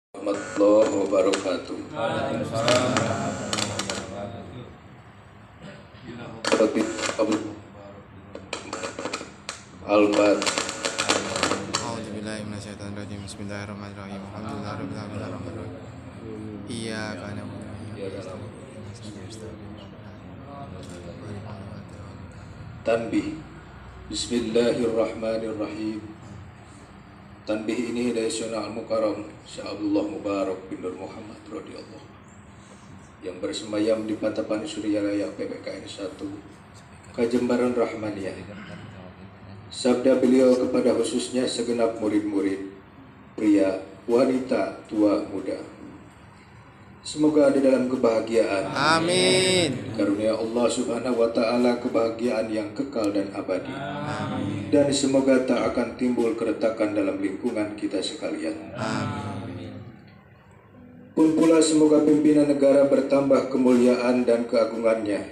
Warahmatullahi wabarakatuh. Al-Fatihah. A'udzubillahi minasyaitonirrajim. Bismillahirrahmanirrahim. Alhamdulillahirabbil alamin. Iyyaka na'budu wa iyyaka nasta'in. Tanbih. Bismillahirrahmanirrahim. Tanbih ini dari Syekh Al-Mukarram Sya'abdullah Mubarak bin Nur Muhammad radhiyallahu yang bersemayam di Pantapan Suryalaya PPKN 1 Kajembaran Rahmaniyah. Sabda beliau kepada khususnya segenap murid-murid, pria, wanita, tua, muda. Semoga ada dalam kebahagiaan. Amin. Karunia Allah Subhanahu wa taala kebahagiaan yang kekal dan abadi. Amin. Dan semoga tak akan timbul keretakan dalam lingkungan kita sekalian. Amin. Pun pula semoga pimpinan negara bertambah kemuliaan dan keagungannya,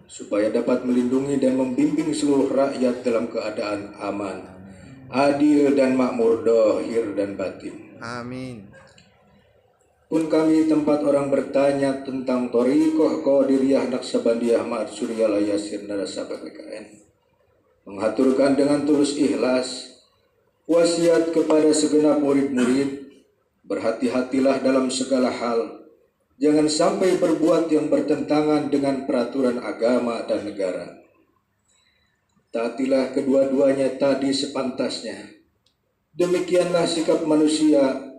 supaya dapat melindungi dan membimbing seluruh rakyat dalam keadaan aman, adil dan makmur dohir dan batin. Amin. Pun kami tempat orang bertanya tentang Thariqah Qadiriyah Naqsabandiyah Ma'ad Suryalaya Sirnarasa PPKN, menghaturkan dengan tulus ikhlas wasiat kepada segenap murid-murid, berhati-hatilah dalam segala hal, jangan sampai berbuat yang bertentangan dengan peraturan agama dan negara. Taatilah kedua-duanya tadi sepantasnya. Demikianlah sikap manusia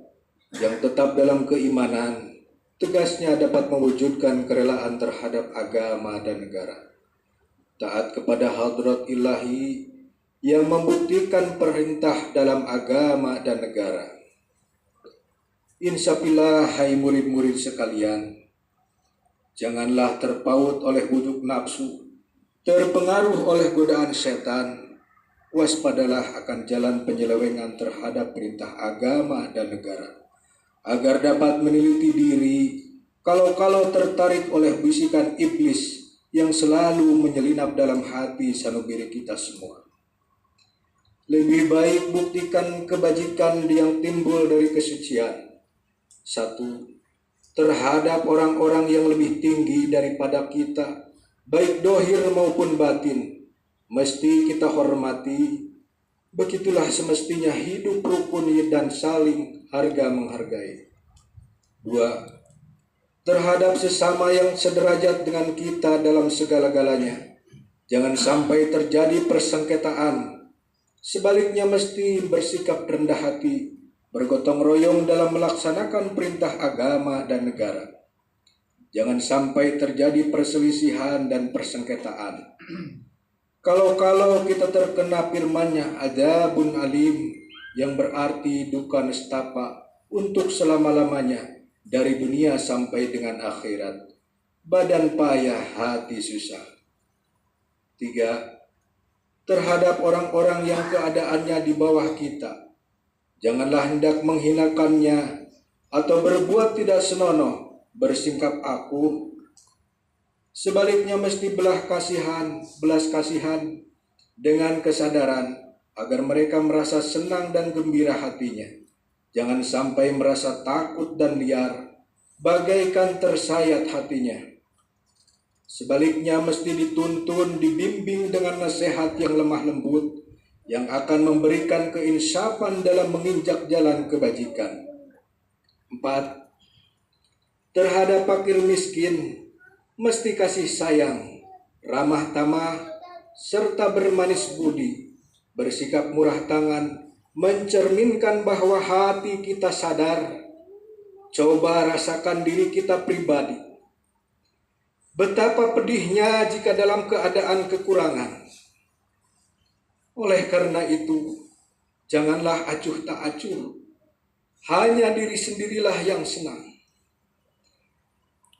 yang tetap dalam keimanan, tegasnya dapat mewujudkan kerelaan terhadap agama dan negara. Taat kepada hadrat ilahi yang membuktikan perintah dalam agama dan negara. Insafillah hai murid-murid sekalian, janganlah terpaut oleh bujuk nafsu, terpengaruh oleh godaan setan. Waspadalah akan jalan penyelewengan terhadap perintah agama dan negara, agar dapat meneliti diri kalau-kalau tertarik oleh bisikan iblis yang selalu menyelinap dalam hati sanubiri kita semua. Lebih baik buktikan kebajikan yang timbul dari kesucian. 1. Terhadap orang-orang yang lebih tinggi daripada kita, baik dohir maupun batin, mesti kita hormati. Begitulah semestinya hidup rukun dan saling harga menghargai. 2. Terhadap sesama yang sederajat dengan kita dalam segala-galanya, jangan sampai terjadi persengketaan. Sebaliknya mesti bersikap rendah hati, bergotong royong dalam melaksanakan perintah agama dan negara. Jangan sampai terjadi perselisihan dan persengketaan. Kalau kita terkena firman-Nya adzabun alim, yang berarti duka nestapa untuk selama-lamanya dari dunia sampai dengan akhirat, badan payah hati susah. 3. Terhadap orang-orang yang keadaannya di bawah kita, janganlah hendak menghinakannya atau berbuat tidak senonoh, bersikap aku. Sebaliknya mesti belas kasihan dengan kesadaran agar mereka merasa senang dan gembira hatinya. Jangan sampai merasa takut dan liar, bagaikan tersayat hatinya. Sebaliknya mesti dituntun, dibimbing dengan nasihat yang lemah lembut, yang akan memberikan keinsafan dalam menginjak jalan kebajikan. 4. Terhadap fakir miskin, mesti kasih sayang, ramah tamah, serta bermanis budi, bersikap murah tangan, mencerminkan bahwa hati kita sadar. Coba rasakan diri kita pribadi. Betapa pedihnya jika dalam keadaan kekurangan. Oleh karena itu, janganlah acuh tak acuh. Hanya diri sendirilah yang senang.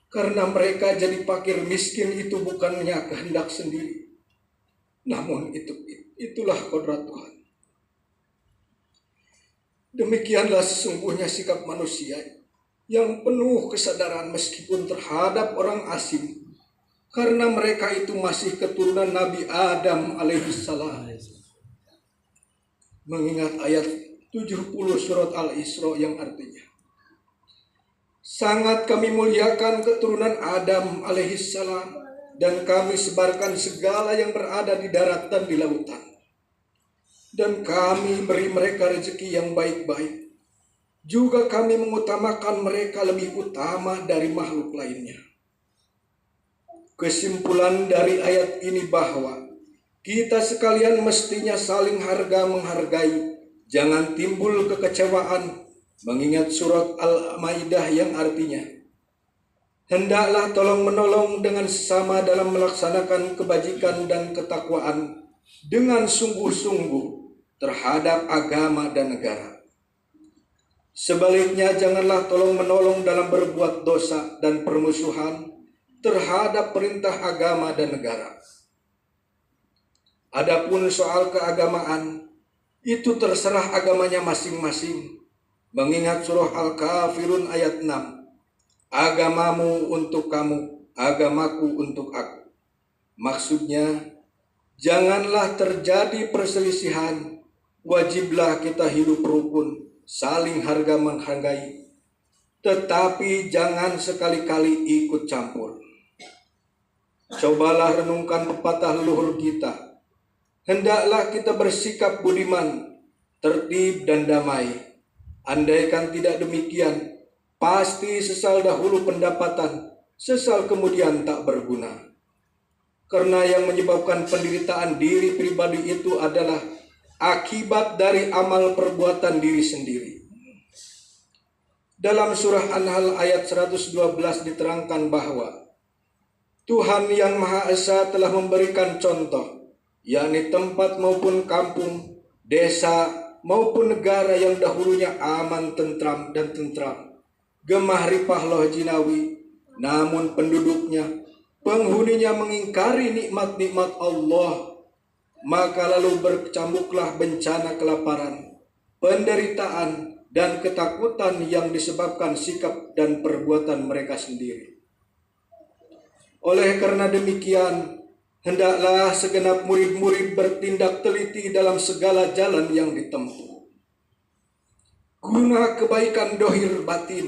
Karena mereka jadi fakir miskin itu bukannya kehendak sendiri, namun itulah kodrat Tuhan. Demikianlah sesungguhnya sikap manusia yang penuh kesadaran meskipun terhadap orang asing, karena mereka itu masih keturunan Nabi Adam alaihissalam. Mengingat ayat 70 surat Al-Isra yang artinya, Sangat kami muliakan keturunan Adam alaihissalam, dan kami sebarkan segala yang berada di darat dan di lautan. Dan kami beri mereka rezeki yang baik-baik. Juga kami mengutamakan mereka lebih utama dari makhluk lainnya. Kesimpulan dari ayat ini bahwa kita sekalian mestinya saling harga-menghargai, jangan timbul kekecewaan, mengingat surat Al-Maidah yang artinya, hendaklah tolong-menolong dengan sesama dalam melaksanakan kebajikan dan ketakwaan dengan sungguh-sungguh terhadap agama dan negara. Sebaliknya, janganlah tolong-menolong dalam berbuat dosa dan permusuhan terhadap perintah agama dan negara. Adapun soal keagamaan, itu terserah agamanya masing-masing. Mengingat surah Al-Kafirun ayat 6, agamamu untuk kamu, agamaku untuk aku. Maksudnya, janganlah terjadi perselisihan, wajiblah kita hidup rukun, saling harga menghargai, tetapi jangan sekali-kali ikut campur. Cobalah renungkan pepatah leluhur kita. Hendaklah kita bersikap budiman, tertib dan damai. Andaikan tidak demikian, pasti sesal dahulu pendapatan, sesal kemudian tak berguna. Karena yang menyebabkan penderitaan diri pribadi itu adalah akibat dari amal perbuatan diri sendiri. Dalam surah An-Nahl ayat 112 diterangkan bahwa Tuhan yang Maha Esa telah memberikan contoh, yakni tempat maupun kampung, desa maupun negara yang dahulunya aman, tentram dan tentram, gemah ripah loh jinawi, namun penduduknya, penghuninya mengingkari nikmat-nikmat Allah, maka lalu berkecamuklah bencana kelaparan, penderitaan, dan ketakutan yang disebabkan sikap dan perbuatan mereka sendiri. Oleh karena demikian, hendaklah segenap murid-murid bertindak teliti dalam segala jalan yang ditempuh, guna kebaikan dohir batin,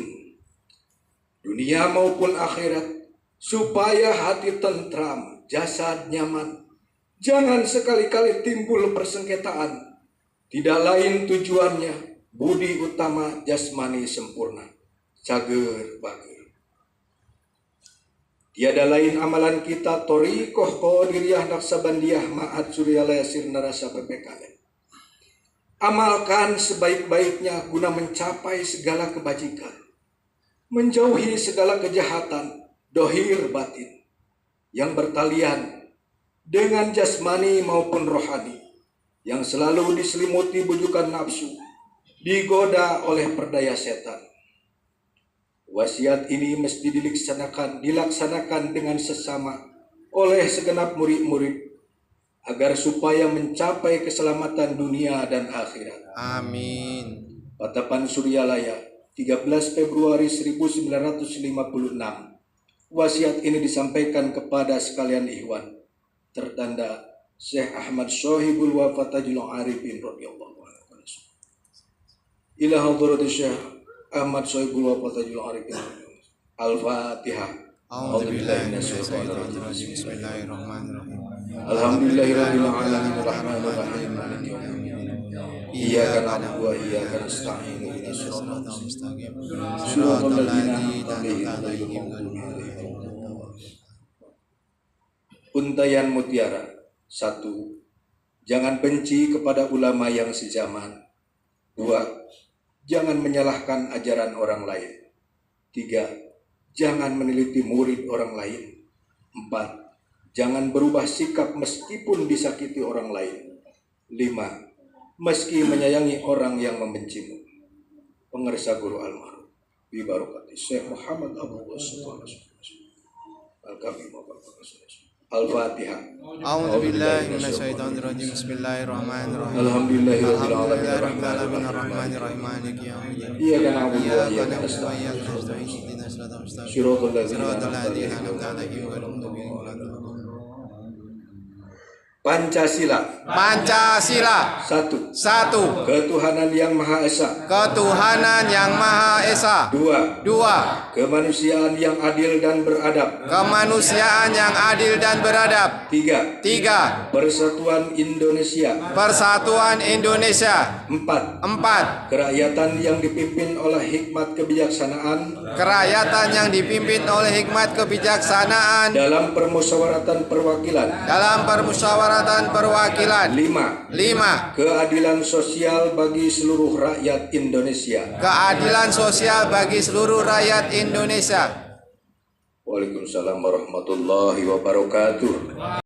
dunia maupun akhirat, supaya hati tentram, jasad nyaman. Jangan sekali-kali timbul persengketaan. Tidak lain tujuannya budi utama jasmani sempurna, cager bager. Tiada lain amalan kita Thariqah Qadiriyah Naksabandiyah Ma'had Suryalaya Sirna Rasa PPKN. Amalkan sebaik-baiknya guna mencapai segala kebajikan, menjauhi segala kejahatan dohir batin yang bertalian dengan jasmani maupun rohani, yang selalu diselimuti bujukan nafsu, digoda oleh perdaya setan. Wasiat ini mesti dilaksanakan dengan sesama oleh segenap murid-murid, agar supaya mencapai keselamatan dunia dan akhirat. Amin. Patapan Suryalaya, 13 Februari 1956. Wasiat ini disampaikan kepada sekalian ikhwan, tertanda Syekh Ahmad Sohibul Wafatajul Arifin radhiyallahu anhu. Ila hadratis Syekh Ahmad Sohibul Wafatajul Arifin. Al-Fatihah. A'udzubillahi minasyaitonir rajim. Bismillahirrahmanirrahim. Alhamdulillahirabbil alamin arrahmanir rahim maliki yaumiddin. Iyyaka na'budu wa iyyaka nasta'in ihdinas siratal mustaqim. Shiratal ladzina an'amta 'alaihim ghairil maghdubi 'alaihim. Untayan mutiara. 1. Jangan benci kepada ulama yang sezaman. 2. Jangan menyalahkan ajaran orang lain. 3. Jangan meneliti murid orang lain. 4. Jangan berubah sikap meskipun disakiti orang lain. 5. Meski menyayangi orang yang membencimu. Pengersa Guru Almarhum bi barakati Syekh Muhammad Abu Wassal Al-Kamil Al-Fatihah. A'udzubillahi minasyaitonir rajim. Bismillahirrahmanirrahim. Alhamdulillahirabbil Alhamdulillahirabbil arrahmanirrahim maliki yaumiddin. Iyyaka na'budu wa Iyyaka iyyaka na'budu wa nasta'in iyyaka nasta'in ihdinas siratal mustaqim. Shiratal ladzina Siratal an'amta ladzina 'alaihim an'amta 'alaihim ghairil maghdubi 'alaihim. Pancasila. Pancasila. Satu. Satu. Ketuhanan Yang Maha Esa. Ketuhanan Yang Maha Esa. Dua. Dua. Kemanusiaan yang adil dan beradab. Kemanusiaan yang adil dan beradab. Tiga. Tiga. Persatuan Indonesia. Persatuan Indonesia. Empat. Empat. Kerakyatan yang dipimpin oleh hikmat kebijaksanaan Kerakyatan yang dipimpin oleh hikmat kebijaksanaan dalam permusyawaratan perwakilan. dalam permusyawaratan perwakilan. Lima. Lima. Keadilan sosial bagi seluruh rakyat Indonesia. Keadilan sosial bagi seluruh rakyat Indonesia. Waalaikumsalam warahmatullahi wabarakatuh.